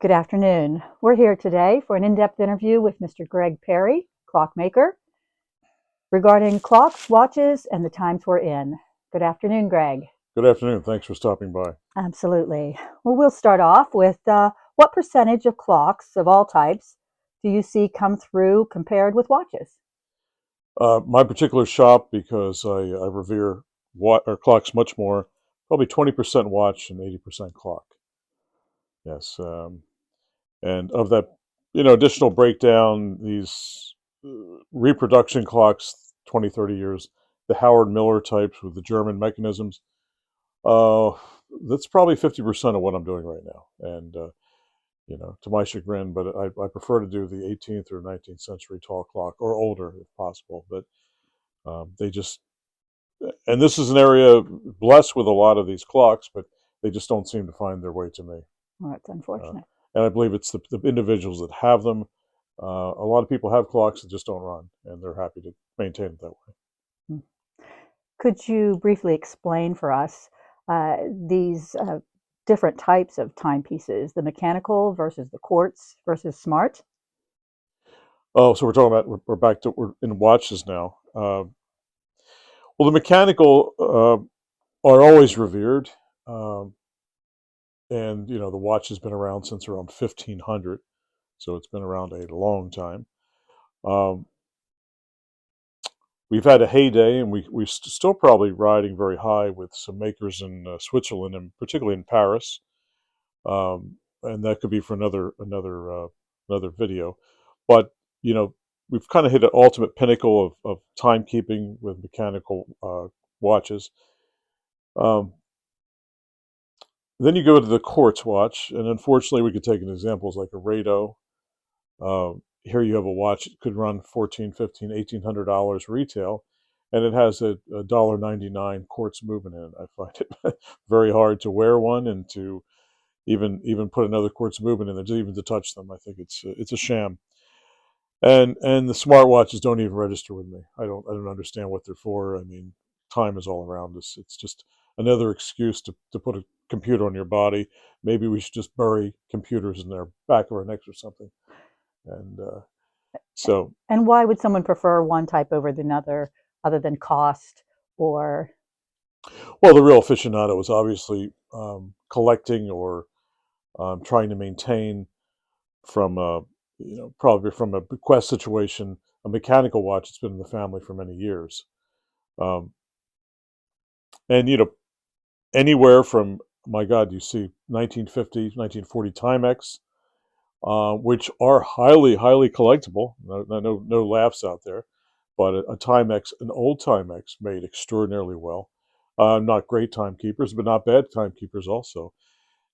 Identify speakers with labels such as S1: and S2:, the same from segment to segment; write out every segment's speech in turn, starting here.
S1: Good afternoon. We're here today for an in-depth interview with Mr. Gregg Perry, Clockmaker, regarding clocks, watches, and the times we're in. Good afternoon, Greg.
S2: Good afternoon. Thanks for stopping by.
S1: Absolutely. Well, we'll start off with what percentage of clocks of all types do you see come through compared with watches?
S2: My particular shop, because I revere clocks much more, probably 20% watch and 80% clock. Yes. And of that, additional breakdown, these reproduction clocks, 20, 30 years, the Howard Miller types with the German mechanisms, uh, that's probably 50% of what I'm doing right now. And to my chagrin, but I prefer to do the 18th or 19th century tall clock or older if possible. But they just, and this is an area blessed with a lot of these clocks, but they just don't seem to find their way to me.
S1: Well, that's
S2: Uh,
S1: unfortunate.
S2: and I believe it's the individuals that have them. A lot of people have clocks that just don't run, and they're happy to maintain it that way.
S1: Hmm. Could you briefly explain for us these different types of timepieces, the mechanical versus the quartz versus smart?
S2: Oh, so we're talking about we're in watches now. Well, the mechanical are always revered. Um, and the watch has been around since around 1500, so it's been around a long time. um, we've had a heyday, and we're still probably riding very high with some makers in Switzerland, and particularly in Paris. And that could be for another video. But you know we've kind of hit an ultimate pinnacle of timekeeping with mechanical watches. um, then you go to the quartz watch, and unfortunately we could take an examples like a Rado. Here you have a watch that could run 14, 15, $1,800 retail, and it has a $1.99 quartz movement in it. I find it very hard to wear one and to even put another quartz movement in there, just even to touch them. I think it's a sham. And the smartwatches don't even register with me. I don't understand what they're for. I mean, time is all around us. It's just another excuse to put a computer on your body. Maybe we should just bury computers in their back of our necks or something. And so,
S1: And why would someone prefer one type over the other, other than cost or?
S2: well, the real aficionado is obviously collecting or trying to maintain from probably from a bequest situation, a mechanical watch that's been in the family for many years. Um, and anywhere from, my God, you see 1950, 1940 Timex, which are highly collectible. No laughs out there, but a Timex, an old Timex, made extraordinarily well. Not great timekeepers, but not bad timekeepers also.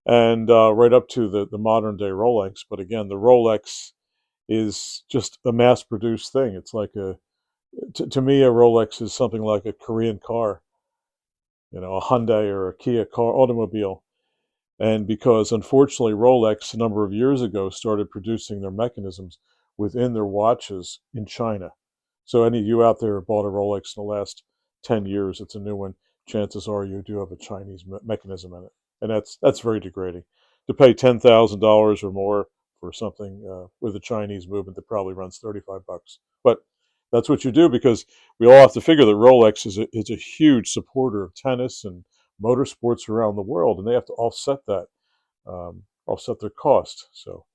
S2: And right up to the modern day Rolex. But again, the Rolex is just a mass produced thing. It's like to me, a Rolex is something like a Korean car, a Hyundai or a Kia car automobile. And because unfortunately Rolex a number of years ago started producing their mechanisms within their watches in China. So any of you out there who bought a Rolex in the last 10 years, it's a new one, chances are you do have a Chinese mechanism in it. And that's very degrading. To pay $10,000 or more for something with a Chinese movement that probably runs 35 bucks. But that's what you do, because we all have to figure that Rolex is a huge supporter of tennis and motorsports around the world, and they have to offset that, offset their cost. So,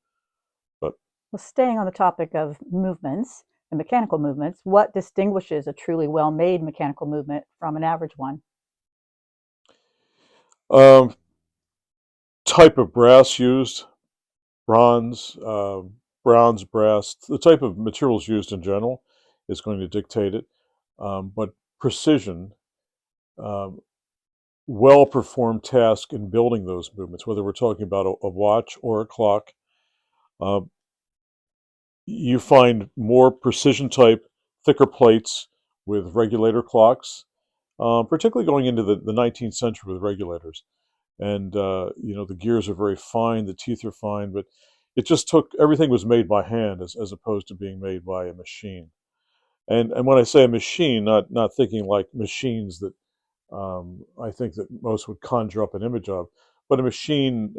S2: but
S1: Well, staying on the topic of movements and mechanical movements, what distinguishes a truly well-made mechanical movement from an average one?
S2: um, type of brass used, bronze, bronze, brass, the type of materials used in general is going to dictate it. But precision, um, well performed task in building those movements, whether we're talking about a watch or a clock, uh, you find more precision type, thicker plates with regulator clocks, particularly going into the 19th century with regulators. And, the gears are very fine, the teeth are fine, but it just took, everything was made by hand as opposed to being made by a machine. And when I say a machine, not thinking like machines that I think that most would conjure up an image of, but a machine,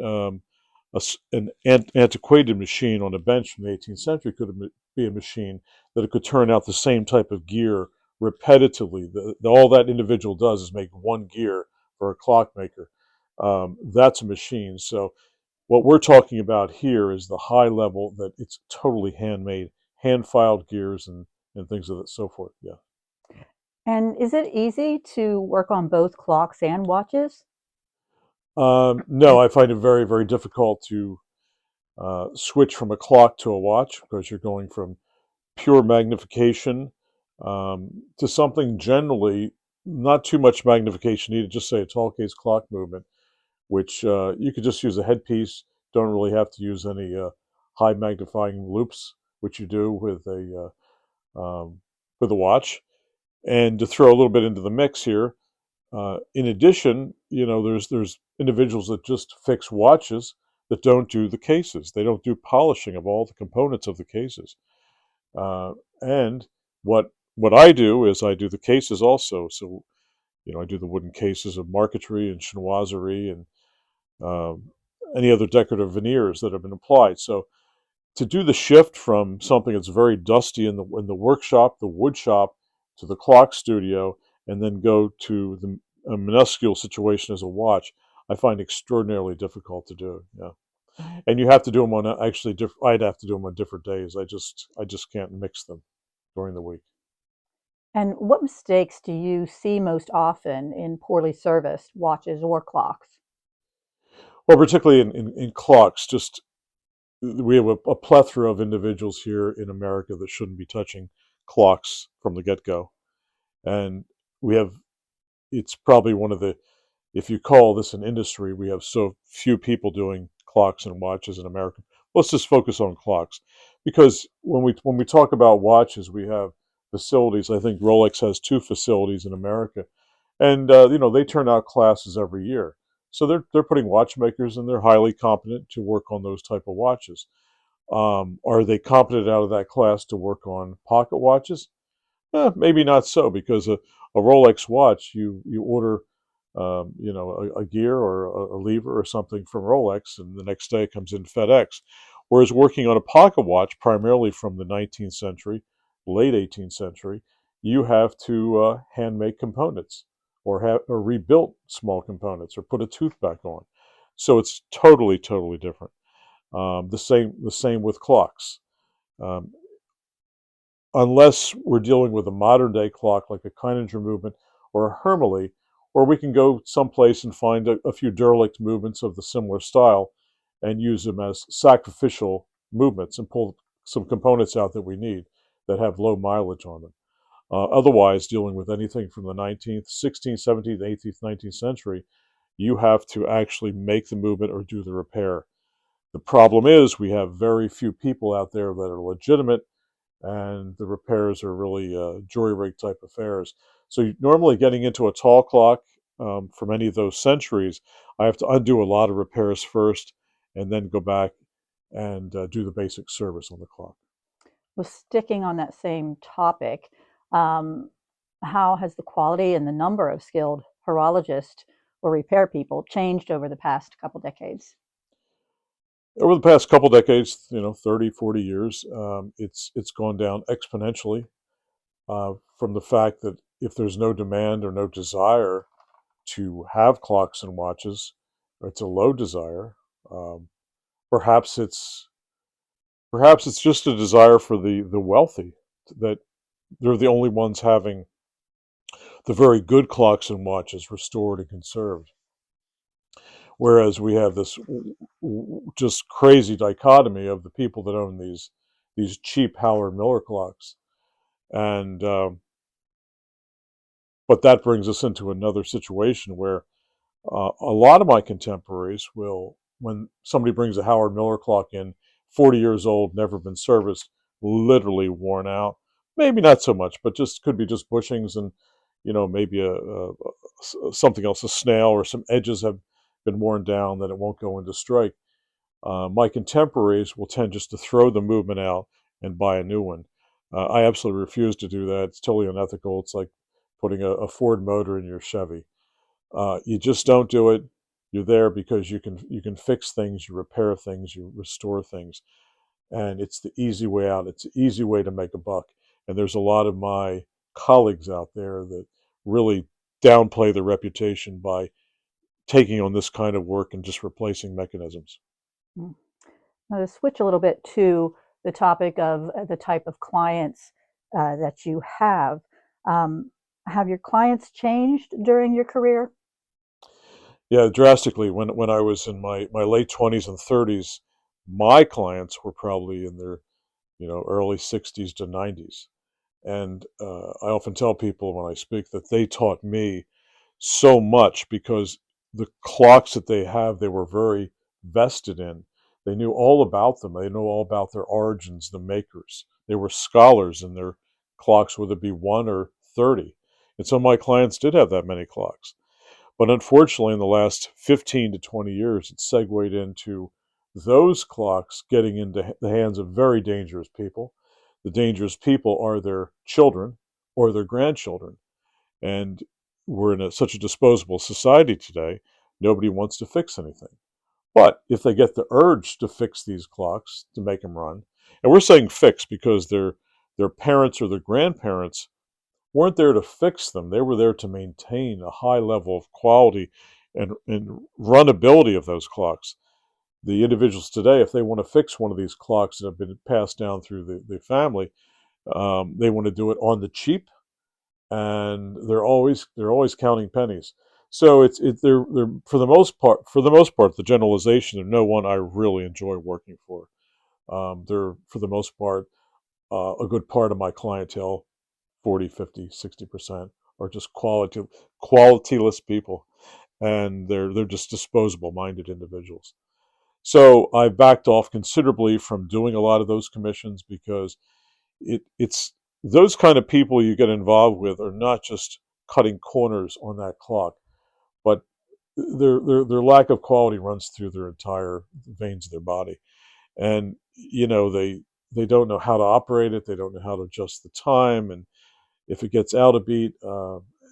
S2: an antiquated machine on a bench from the 18th century could be a machine that it could turn out the same type of gear repetitively. All that individual does is make one gear for a clockmaker. That's a machine. So what we're talking about here is the high level that it's totally handmade, hand filed gears and things of that so forth. Yeah.
S1: And is it easy to work on both clocks and watches?
S2: No, I find it very, very difficult to switch from a clock to a watch because you're going from pure magnification to something generally not too much magnification needed, just say a tall case clock movement, which you could just use a headpiece. Don't really have to use any high magnifying loops, which you do with a watch. And to throw a little bit into the mix here, in addition, there's individuals that just fix watches that don't do the cases. They don't do polishing of all the components of the cases. And what I do is I do the cases also. So I do the wooden cases of marquetry and chinoiserie and um, any other decorative veneers that have been applied. So to do the shift from something that's very dusty in the workshop, the wood shop, to the clock studio, and then go to a minuscule situation as a watch, I find extraordinarily difficult to do. Yeah, and you have to do them on I'd have to do them on different days. I just can't mix them during the week.
S1: And what mistakes do you see most often in poorly serviced watches or clocks?
S2: Well, particularly in clocks, just we have a plethora of individuals here in America that shouldn't be touching clocks from the get-go. And we have, it's probably one of the, if you call this an industry, we have so few people doing clocks and watches in America. Let's just focus on clocks, because when we talk about watches, we have facilities. I think Rolex has two facilities in America, and they turn out classes every year. So they're putting watchmakers, and they're highly competent to work on those type of watches. Are they competent out of that class to work on pocket watches? Maybe not so, because a Rolex watch, you order, a gear or a lever or something from Rolex, and the next day it comes in FedEx. Whereas working on a pocket watch, primarily from the 19th century, late 18th century, you have to hand make components, or rebuilt small components, or put a tooth back on. So it's totally, totally different. The same with clocks. Um, Unless we're dealing with a modern day clock like a Keininger movement or a Hermele, or we can go someplace and find a few derelict movements of the similar style and use them as sacrificial movements and pull some components out that we need that have low mileage on them. Otherwise, dealing with anything from the 19th, 16th, 17th, 18th, 19th century, you have to actually make the movement or do the repair. The problem is we have very few people out there that are legitimate, and the repairs are really jury rig type affairs. So normally getting into a tall clock from any of those centuries, I have to undo a lot of repairs first, and then go back and do the basic service on the clock.
S1: Well, sticking on that same topic, um, how has the quality and the number of skilled horologists or repair people changed over the past couple decades?
S2: Over the past couple decades, 30, 40 years, it's gone down exponentially from the fact that if there's no demand or no desire to have clocks and watches, or it's a low desire. Um, perhaps it's just a desire for the wealthy, that they're the only ones having the very good clocks and watches restored and conserved. Whereas we have this just crazy dichotomy of the people that own these cheap Howard Miller clocks, and but that brings us into another situation where a lot of my contemporaries will, when somebody brings a Howard Miller clock in, 40 years old, never been serviced, literally worn out. Maybe not so much, but just could be just bushings and, maybe something else, a snail or some edges have been worn down, that it won't go into strike. My contemporaries will tend just to throw the movement out and buy a new one. I absolutely refuse to do that. It's totally unethical. It's like putting a Ford motor in your Chevy. You just don't do it. You're there because you can fix things, you repair things, you restore things, and it's the easy way out. It's the easy way to make a buck. And there's a lot of my colleagues out there that really downplay their reputation by taking on this kind of work and just replacing mechanisms.
S1: Mm. Now, to switch a little bit to the topic of the type of clients that you um, have your clients changed during your career?
S2: Yeah, drastically. When I was in my late 20s and 30s, my clients were probably in their early 60s to 90s. And I often tell people when I speak that they taught me so much because the clocks that they have, they were very vested in. They knew all about them. They knew all about their origins, the makers. They were scholars in their clocks, whether it be one or 30. And so my clients did have that many clocks. But unfortunately, in the last 15 to 20 years, it's segued into those clocks getting into the hands of very dangerous people. The dangerous people are their children or their grandchildren. And we're in such a disposable society today, nobody wants to fix anything. But if they get the urge to fix these clocks, to make them run, and we're saying fix because their parents or their grandparents weren't there to fix them. They were there to maintain a high level of quality and runnability of those clocks. The individuals today, if they want to fix one of these clocks that have been passed down through the family, they want to do it on the cheap, and they're always counting pennies. So they're for the most part the generalization of no one I really enjoy working for. They're for the most part a good part of my clientele, 40, 50, 60% are just qualityless people, and they're just disposable minded individuals. So I backed off considerably from doing a lot of those commissions because it's those kind of people you get involved with are not just cutting corners on that clock, but their lack of quality runs through their entire veins of their body, and they don't know how to operate it, they don't know how to adjust the time, and if it gets out of beat,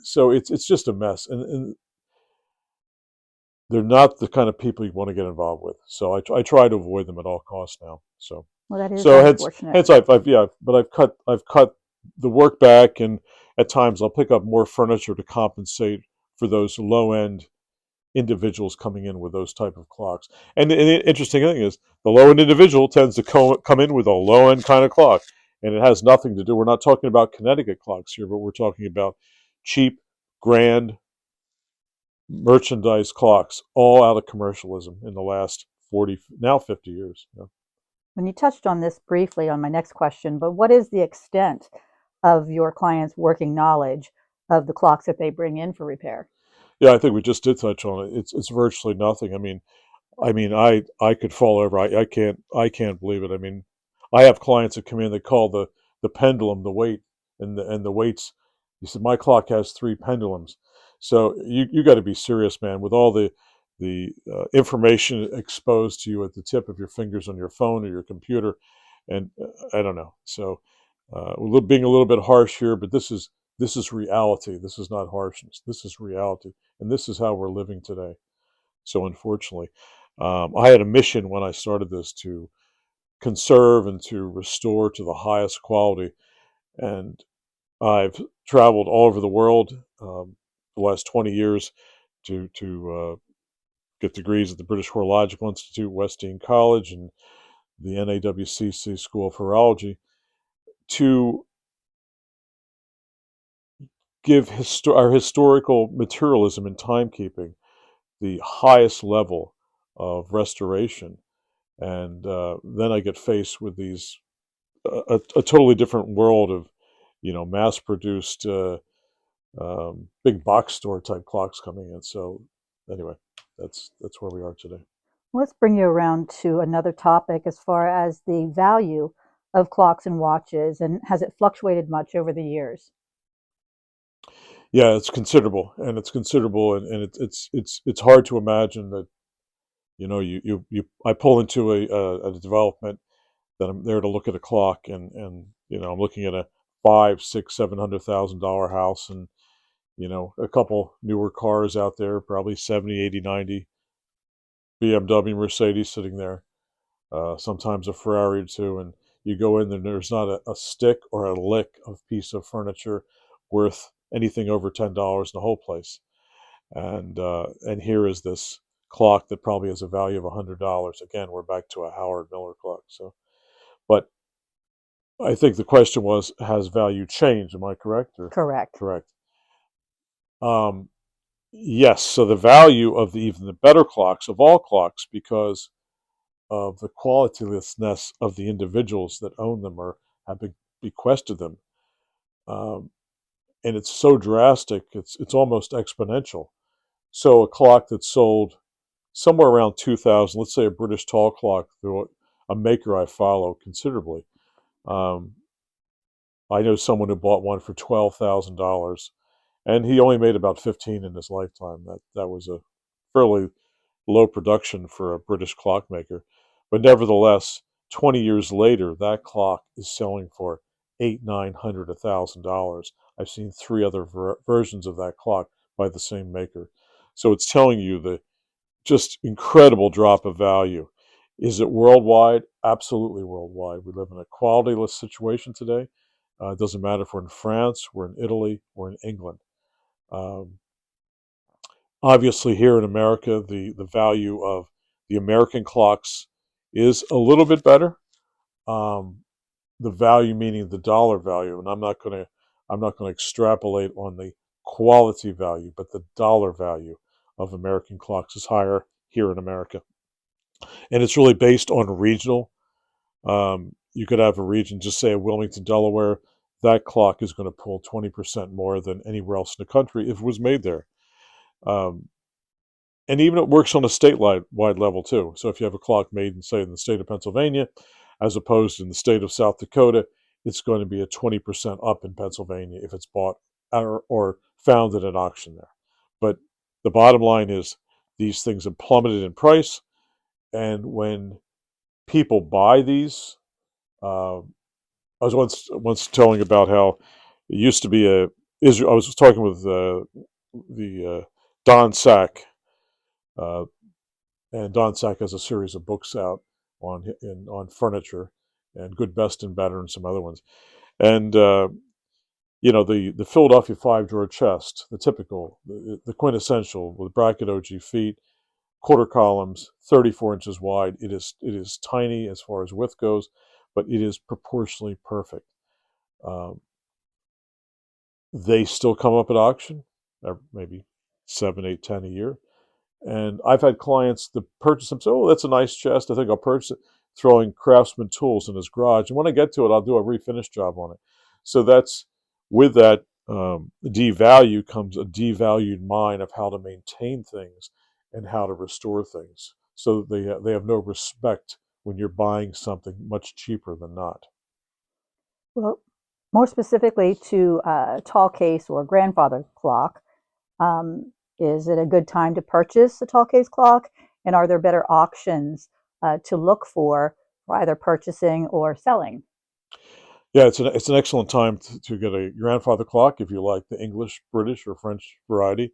S2: so it's just a mess, and they're not the kind of people you want to get involved with. So I try to avoid them at all costs now. So
S1: Well, that is
S2: so hence
S1: unfortunate.
S2: hence I've yeah, but I've cut the work back, and at times I'll pick up more furniture to compensate for those low end individuals coming in with those type of clocks. And the interesting thing is, the low end individual tends to come in with a low end kind of clock, and it has nothing to do. We're not talking about Connecticut clocks here, but we're talking about cheap, grand merchandise clocks, all out of commercialism in the last 40, now 50 years. Yeah.
S1: When you touched on this briefly on my next question, but what is the extent of your clients' working knowledge of the clocks that they bring in for repair?
S2: Yeah, I think we just did touch on it. It's virtually nothing. I could fall over. I can't believe it. I mean, I have clients that come in. They call the pendulum the weight, and the weights. He said my clock has three pendulums. So you got to be serious, man. With all the information exposed to you at the tip of your fingers on your phone or your computer, and I don't know. So being a little bit harsh here, but this is reality. This is not harshness. This is reality, and this is how we're living today. So unfortunately, I had a mission when I started this to conserve and to restore to the highest quality. And I've traveled all over the world the last 20 years to get degrees at the British Horological Institute, Wesleyan College, and the NAWCC School of Horology to give our historical materialism and timekeeping the highest level of restoration. And then I get faced with a totally different world of mass produced big box store type clocks coming in. So anyway, that's where we are today.
S1: Let's bring you around to another topic as far as the value of clocks and watches, and has it fluctuated much over the years?
S2: Yeah, it's considerable, and it's hard to imagine that I pull into a development that I'm there to look at a clock, and I'm looking at a five, six, $700,000 house, and a couple newer cars out there, probably 70, 80, 90. BMW, Mercedes sitting there, sometimes a Ferrari or two, and you go in there, and there's not a stick or a lick of piece of furniture worth anything over $10 in the whole place. And here is this clock that probably has a value of $100. Again, we're back to a Howard Miller clock. So, but I think the question was, has value changed? Am I correct or
S1: Correct.
S2: correct? Um, yes. So the value of even the better clocks of all clocks, because of the qualitylessness of the individuals that own them or have bequested them, um, and it's so drastic, it's almost exponential. So a clock that's sold somewhere around 2000, let's say a British tall clock, a maker I follow considerably. Um, I know someone who bought one for $12,000, and he only made about 15 in his lifetime. That was a fairly low production for a British clockmaker, but nevertheless, 20 years later, that clock is selling for eight, 900, $1,000. I've seen three other versions of that clock by the same maker. So it's telling you the just incredible drop of value. Is it worldwide? Absolutely worldwide. We live in a qualityless situation today. It doesn't matter if we're in France, we're in Italy, we're in England. Um, Obviously, here in America, the value of the American clocks is a little bit better. Um, the value meaning the dollar value, and I'm not going to extrapolate on the quality value, but the dollar value of American clocks is higher here in America, and it's really based on regional. You could have a region, just say Wilmington, Delaware. That clock is going to pull 20% more than anywhere else in the country if it was made there. Um, and even it works on a statewide level too. So if you have a clock made in, say, in the state of Pennsylvania, as opposed to in the state of South Dakota, it's going to be a 20% up in Pennsylvania if it's bought or found at an auction there. But the bottom line is these things have plummeted in price, and when people buy these, uh, I was once telling about how it used to be a Israel. I was talking with the Don Sack. Uh, And Don Sack has a series of books out on furniture and Good, Best, and Better, and some other ones. And the Philadelphia 5 drawer chest, the typical, the quintessential with bracket OG feet, quarter columns, 34 inches wide. It is tiny as far as width goes, but it is proportionally perfect. Um, they still come up at auction, maybe 7, 8, 10 a year. And I've had clients that purchase them, say, oh, that's a nice chest. I think I'll purchase it, throwing Craftsman tools in his garage. And when I get to it, I'll do a refinish job on it. So with that devalue comes a devalued mind of how to maintain things and how to restore things. So they have no respect when you're buying something much cheaper than not.
S1: Well, more specifically to a tall case or grandfather clock, is it a good time to purchase a tall case clock? And are there better auctions to look for either purchasing or selling?
S2: Yeah, it's an excellent time to get a grandfather clock if you like the English, British, or French variety.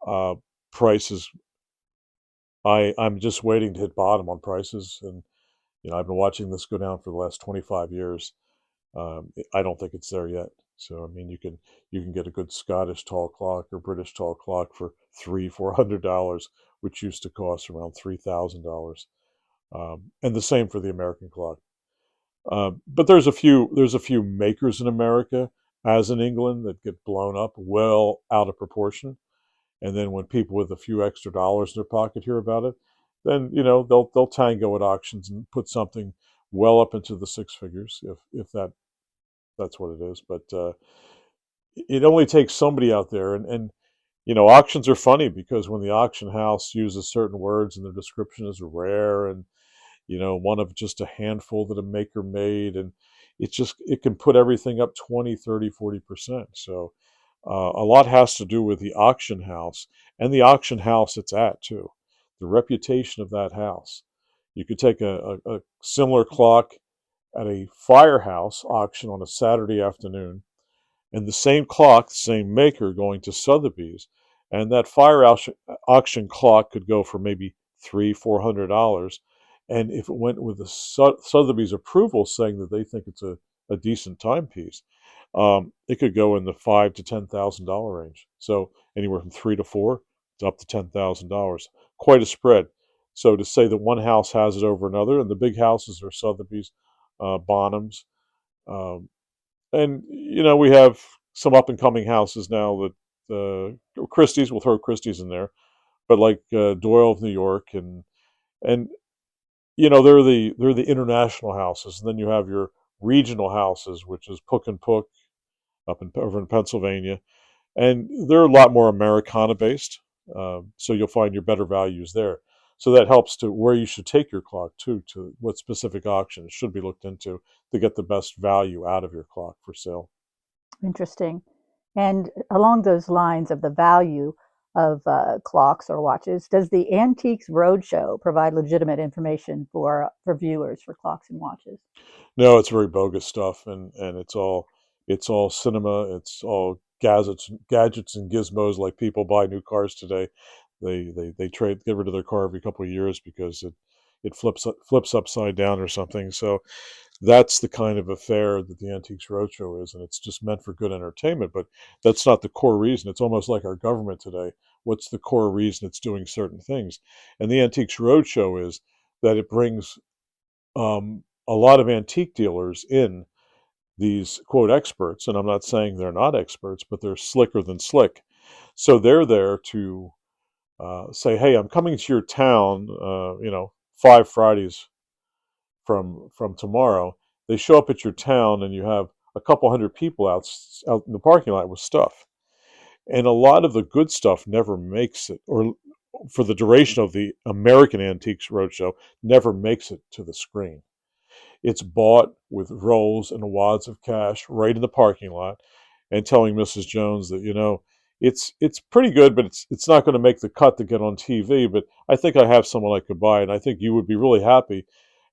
S2: Uh, Prices, I'm just waiting to hit bottom on prices, and I've been watching this go down for the last 25 years. I don't think it's there yet. So I mean, you can get a good Scottish tall clock or British tall clock for $300-400, which used to cost around $3,000, and the same for the American clock. But there's a few makers in America, as in England, that get blown up well out of proportion. And then when people with a few extra dollars in their pocket hear about it, then they'll tango at auctions and put something well up into the six figures, if that's what it is. But it only takes somebody out there, and auctions are funny because when the auction house uses certain words and their description is rare, and one of just a handful that a maker made, and it can put everything up 20, 30, 40%. So a lot has to do with the auction house and the auction house it's at too, the reputation of that house. You could take a similar clock at a firehouse auction on a Saturday afternoon, and the same clock, the same maker, going to Sotheby's, and that auction clock could go for maybe $300-400. And if it went with the Sotheby's approval saying that they think it's a decent timepiece, it could go in the $5,000 to $10,000 range. So anywhere from 3 to 4 to up to $10,000. Quite a spread. So to say that one house has it over another, and the big houses are Sotheby's, Bonhams, um, and we have some up and coming houses now that Christie's. We'll throw Christie's in there, but like Doyle of New York, and they're the international houses, and then you have your regional houses, which is Pook and Pook over in Pennsylvania, and they're a lot more Americana based. So you'll find your better values there. So that helps to where you should take your clock too, to what specific auctions should be looked into to get the best value out of your clock for sale.
S1: Interesting. And along those lines of the value of clocks or watches, does the Antiques Roadshow provide legitimate information for viewers for clocks and watches?
S2: No, it's very bogus stuff, and it's all cinema. It's all gadgets and gizmos. Like people buy new cars today, they get rid of their car every couple of years because it flips upside down or something. So that's the kind of affair that the Antiques Roadshow is, and it's just meant for good entertainment. But that's not the core reason. It's almost like our government today. What's the core reason it's doing certain things? And the Antiques Roadshow is that it brings a lot of antique dealers in, these quote experts, and I'm not saying they're not experts, but they're slicker than slick. So they're there to say, "Hey, I'm coming to your town, 5 Fridays from tomorrow." They show up at your town, and you have a couple hundred people out in the parking lot with stuff, and a lot of the good stuff never makes it, or for the duration of the American Antiques Roadshow, never makes it to the screen. It's bought with rolls and wads of cash right in the parking lot, and telling Mrs. Jones that it's pretty good, but it's not going to make the cut to get on TV. But I think I have someone I could buy, and I think you would be really happy.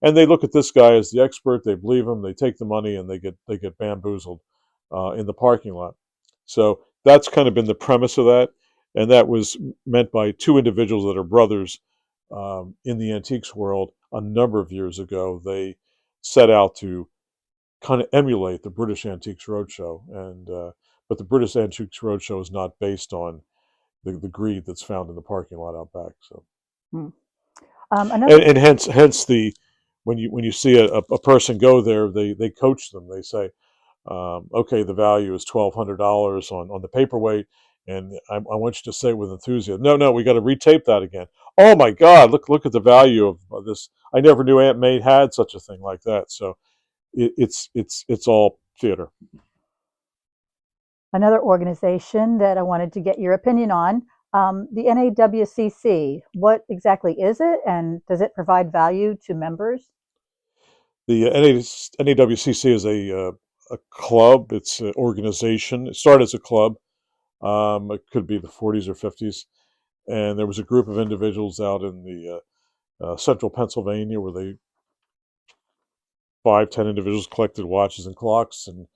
S2: And they look at this guy as the expert. They believe him. They take the money, and they get bamboozled in the parking lot. So that's kind of been the premise of that, and that was meant by two individuals that are brothers in the antiques world a number of years ago. They set out to kind of emulate the British Antiques Roadshow, and but the British Antiques Roadshow is not based on the greed that's found in the parking lot out back. So,
S1: Hmm.
S2: and,
S1: Another
S2: and hence the when you see a person go there, they coach them. They say, okay, the value is $1,200 on the paperweight, and I want you to say it with enthusiasm. No, no, we got to retape that again. Oh my God, look at the value of this. I never knew Aunt May had such a thing like that. So it's all theater.
S1: Another organization that I wanted to get your opinion on, the NAWCC. What exactly is it, and does it provide value to members?
S2: The NAWCC is a club. It's an organization. It started as a club. It could be the 40s or 50s, and there was a group of individuals out in the central Pennsylvania where they 5, 10 individuals collected watches and clocks, and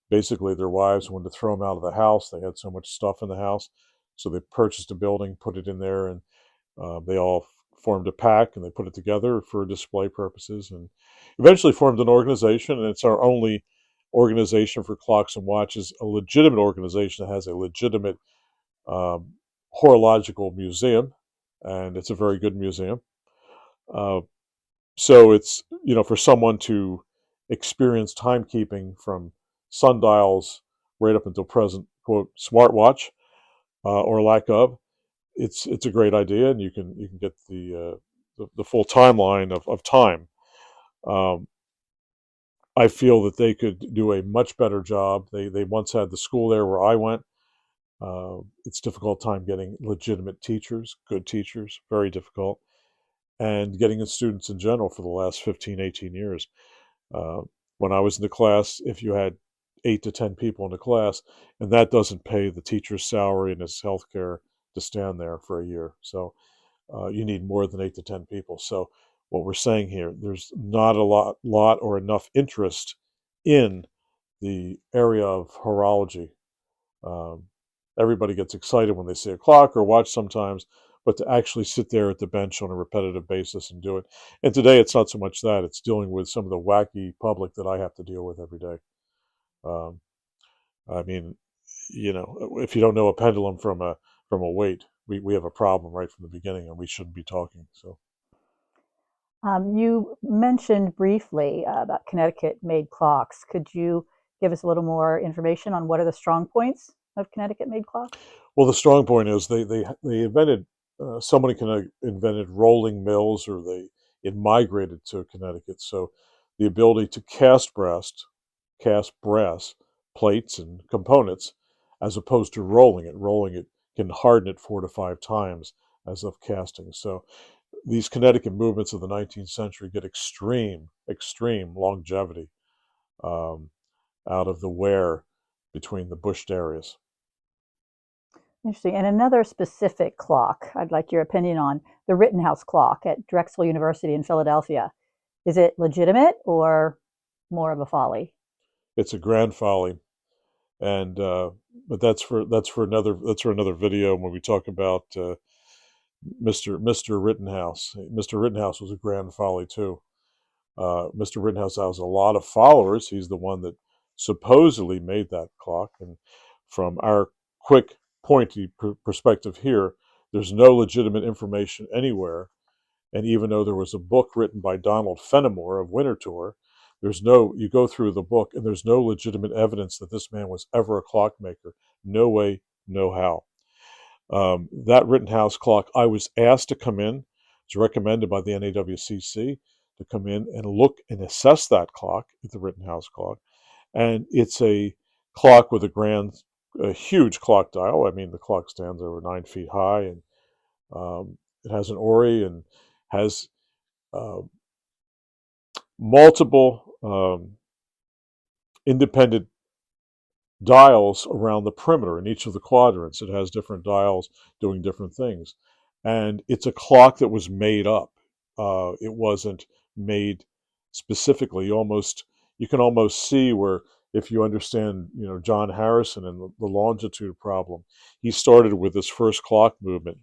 S2: basically their wives wanted to throw them out of the house. They had so much stuff in the house, so they purchased a building, put it in there, and they all formed a pack, and they put it together for display purposes, and eventually formed an organization. And it's our only organization for clocks and watches, a legitimate organization that has a legitimate um, horological museum, and it's a very good museum. Uh, so it's for someone to experience timekeeping from sundials right up until present quote smartwatch or lack of, it's a great idea, and you can get the full timeline of time. Um, I feel that they could do a much better job. They once had the school there where I went. It's difficult time getting legitimate teachers, good teachers, very difficult, and getting in students in general for the last 15, 18 years. Uh, when I was in the class, if you had 8 to 10 people in the class, and that doesn't pay the teacher's salary and his health care to stand there for a year. So you need more than 8 to 10 people. So what we're saying here, there's not a lot or enough interest in the area of horology. Um, Everybody gets excited when they see a clock or watch sometimes, but to actually sit there at the bench on a repetitive basis and do it. And today it's not so much that, it's dealing with some of the wacky public that I have to deal with every day. Um, I mean, if you don't know a pendulum from a weight, we have a problem right from the beginning, and we shouldn't be talking. So
S1: You mentioned briefly about Connecticut-made clocks. Could you give us a little more information on what are the strong points of Connecticut-made clocks?
S2: well, the strong point is they invented somebody invented rolling mills, or they it migrated to Connecticut. So the ability to cast brass plates and components, as opposed to rolling it. Rolling it can harden it 4 to 5 times as of casting. So these Connecticut movements of the 19th century get extreme longevity um, out of the wear between the bushed areas.
S1: Interesting. And another specific clock I'd like your opinion on, the Rittenhouse clock at Drexel University in Philadelphia. Is it legitimate or more of a folly?
S2: It's a grand folly, and but that's for another video when we talk about Mr. Rittenhouse. Mr. Rittenhouse was a grand folly too. Mr. Rittenhouse has a lot of followers. He's the one that supposedly made that clock. And from our quick, pointy perspective here, there's no legitimate information anywhere. And even though there was a book written by Donald Fenimore of Winterthur, you go through the book and there's no legitimate evidence that this man was ever a clockmaker. No way, no how. That Rittenhouse clock, I was asked to come in. It's recommended by the NAWCC to come in and look and assess that clock, the Rittenhouse clock. And it's a clock with a huge clock dial. I mean, the clock stands over 9 feet high, and it has an Ori and has uh, multiple independent dials around the perimeter in each of the quadrants. It has different dials doing different things. And it's a clock that was made up. It wasn't made specifically. You can almost see where, if you understand, John Harrison and the longitude problem, he started with his first clock movement,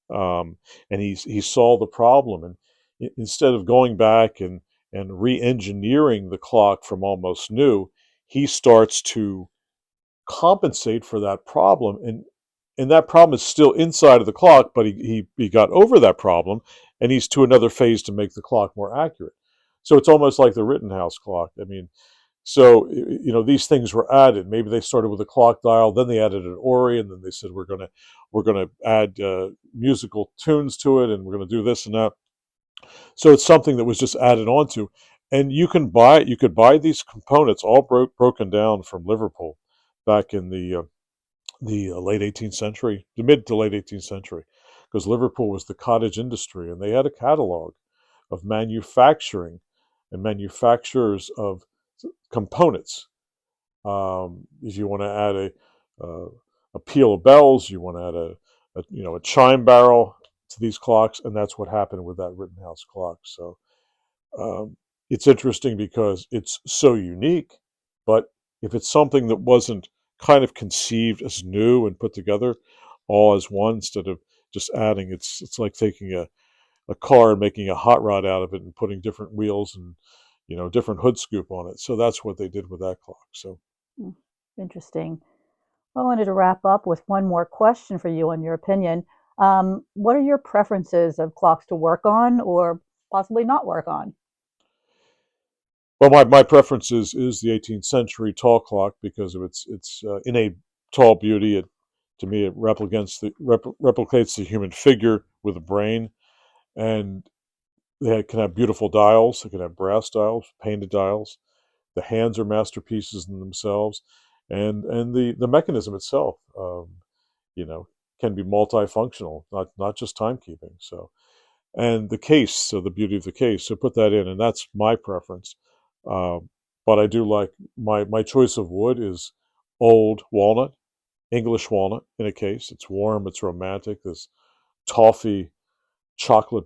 S2: and he saw the problem, and instead of going back and re-engineering the clock from almost new, he starts to compensate for that problem, and that problem is still inside of the clock, but he got over that problem, and he's to another phase to make the clock more accurate. So it's almost like the Rittenhouse clock. I mean, so these things were added. Maybe they started with a clock dial, then they added an Ori, and then they said we're gonna add musical tunes to it, and we're gonna do this and that. So it's something that was just added onto, and you could buy these components all broken down from Liverpool back in the late 18th century, the mid to late 18th century, because Liverpool was the cottage industry, and they had a catalog of manufacturing and manufacturers of components. If you want to add a peal of bells, you want to add a chime barrel to these clocks, and that's what happened with that Rittenhouse clock. So um, it's interesting because it's so unique, but if it's something that wasn't kind of conceived as new and put together all as one instead of just adding, it's like taking a car and making a hot rod out of it and putting different wheels and different hood scoop on it. So that's what they did with that clock. So
S1: Hmm, interesting. I wanted to wrap up with one more question for you on your opinion. What are your preferences of clocks to work on or possibly not work on?
S2: well, my preference is the 18th century tall clock because of its innate tall beauty. To me, it replicates the human figure with a brain, and they can have beautiful dials. They can have brass dials, painted dials. The hands are masterpieces in themselves, and the mechanism itself, you know, can be multifunctional, not just timekeeping. So, and the case, so the beauty of the case. So put that in, and that's my preference. Um, but I do like my choice of wood is old walnut, English walnut in a case. It's warm, it's romantic. This toffee chocolate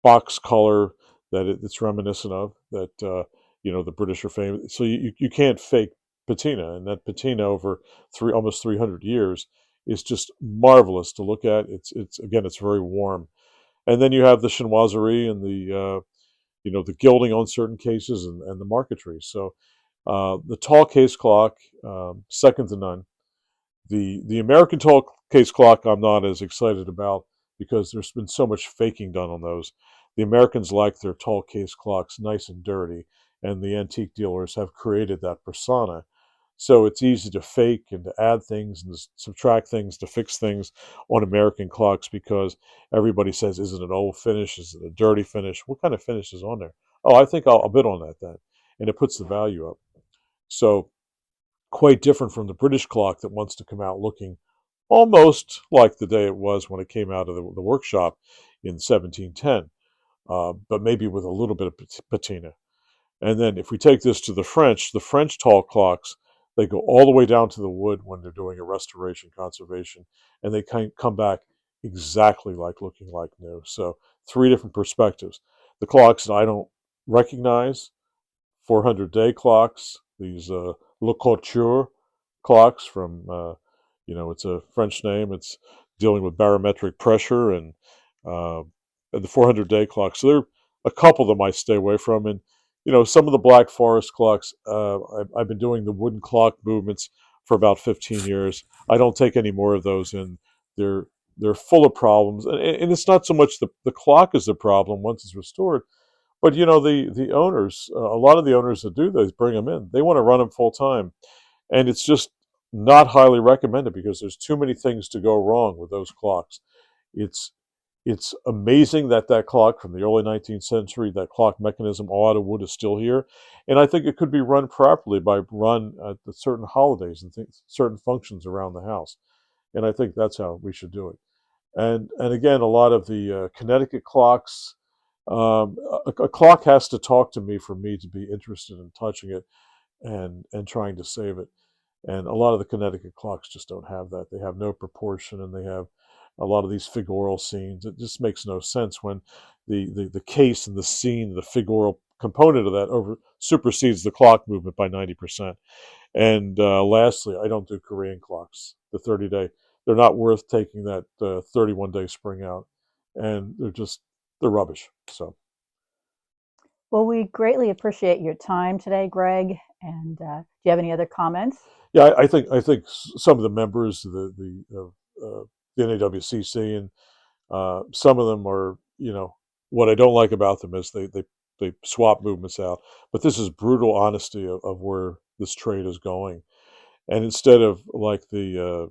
S2: box color that it's reminiscent of that the British are famous. So you can't fake patina, and that patina over almost 300 years is just marvelous to look at. It's again, it's very warm. And then you have the chinoiserie and the gilding on certain cases and the marquetry. So the tall case clock, second to none. The American tall case clock I'm not as excited about because there's been so much faking done on those. The Americans like their tall case clocks nice and dirty, and the antique dealers have created that persona. So it's easy to fake and to add things and to subtract things to fix things on American clocks because everybody says, is it an old finish? Is it a dirty finish? What kind of finish is on there? Oh, I think I'll bid on that then. And it puts the value up. So quite different from the British clock that wants to come out looking almost like the day it was when it came out of the workshop in 1710, but maybe with a little bit of patina. And then if we take this to the French tall clocks, they go all the way down to the wood when they're doing a restoration conservation, and they come back exactly like looking like new. So three different perspectives. The clocks that I don't recognize, 400-day clocks, these Le Couture clocks from, it's a French name. It's dealing with barometric pressure uh, and the 400-day clocks. So there are a couple of them I stay away from. And, some of the Black Forest clocks, I've been doing the wooden clock movements for about 15 years. I don't take any more of those in. They're full of problems. And it's not so much the clock is the problem once it's restored, but the owners, a lot of the owners that do those bring them in. They want to run them full time, and it's just not highly recommended because there's too many things to go wrong with those clocks. It's it's amazing that that clock from the early 19th century, that clock mechanism all out of wood, is still here, and I think it could be run properly by run at the certain holidays and certain functions around the house, and I think that's how we should do it. And again, a lot of the Connecticut clocks. A clock has to talk to me for me to be interested in touching it and trying to save it. And a lot of the Connecticut clocks just don't have that. They have no proportion, and they have a lot of these figural scenes. It just makes no sense when the case and the scene, the figural component of that over supersedes the clock movement by 90%. And lastly, I don't do Korean clocks, the 30-day. They're not worth taking that 31-day spring out, and they're rubbish. So
S1: Well, we greatly appreciate your time today, Greg. And do you have any other comments?
S2: yeah, I think some of the members of the NAWCC and some of them are, what I don't like about them is they swap movements out. But this is brutal honesty of where this trade is going, and instead of like the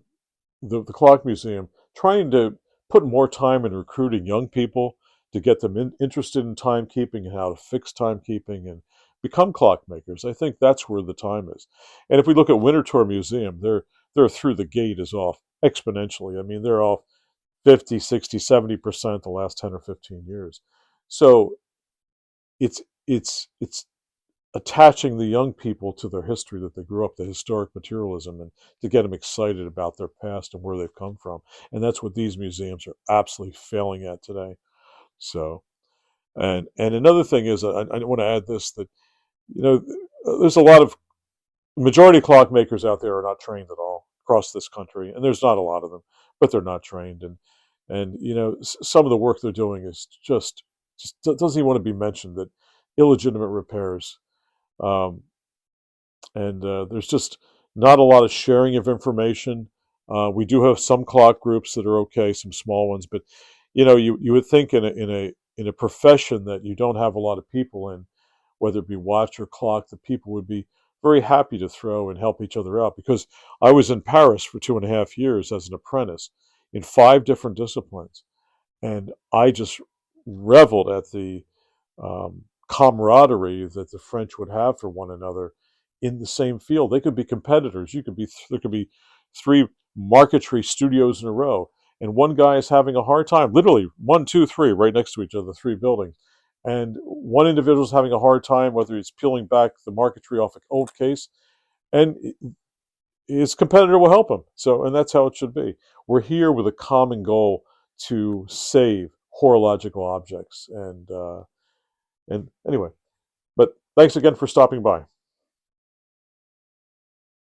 S2: Clock Museum, trying to put more time in recruiting young people to get them interested in timekeeping and how to fix timekeeping and become clockmakers. I think that's where the time is. And if we look at Winterthur Museum, they're through the gate is off exponentially. I mean, they're off 50, 60, 70% the last 10 or 15 years. So it's attaching the young people to their history that they grew up, the historic materialism, and to get them excited about their past and where they've come from. And that's what these museums are absolutely failing at today. So, and another thing is, I want to add this, that you know there's a lot of majority of clockmakers out there are not trained at all across this country, and there's not a lot of them, but they're not trained, and some of the work they're doing is just doesn't even want to be mentioned. That illegitimate repairs, um, and there's just not a lot of sharing of information. We do have some clock groups that are okay, some small ones, but you would think in a profession that you don't have a lot of people in, whether it be watch or clock, the people would be very happy to throw and help each other out. Because I was in Paris for 2.5 years as an apprentice in 5 different disciplines, and I just reveled at the camaraderie that the French would have for one another in the same field. They could be competitors. There could be 3 marquetry studios in a row, and one guy is having a hard time. Literally, 1, 2, 3, right next to each other, 3 buildings, and one individual is having a hard time, whether he's peeling back the marquetry off an old case, and his competitor will help him. So, and that's how it should be. We're here with a common goal to save horological objects, and anyway. But thanks again for stopping by.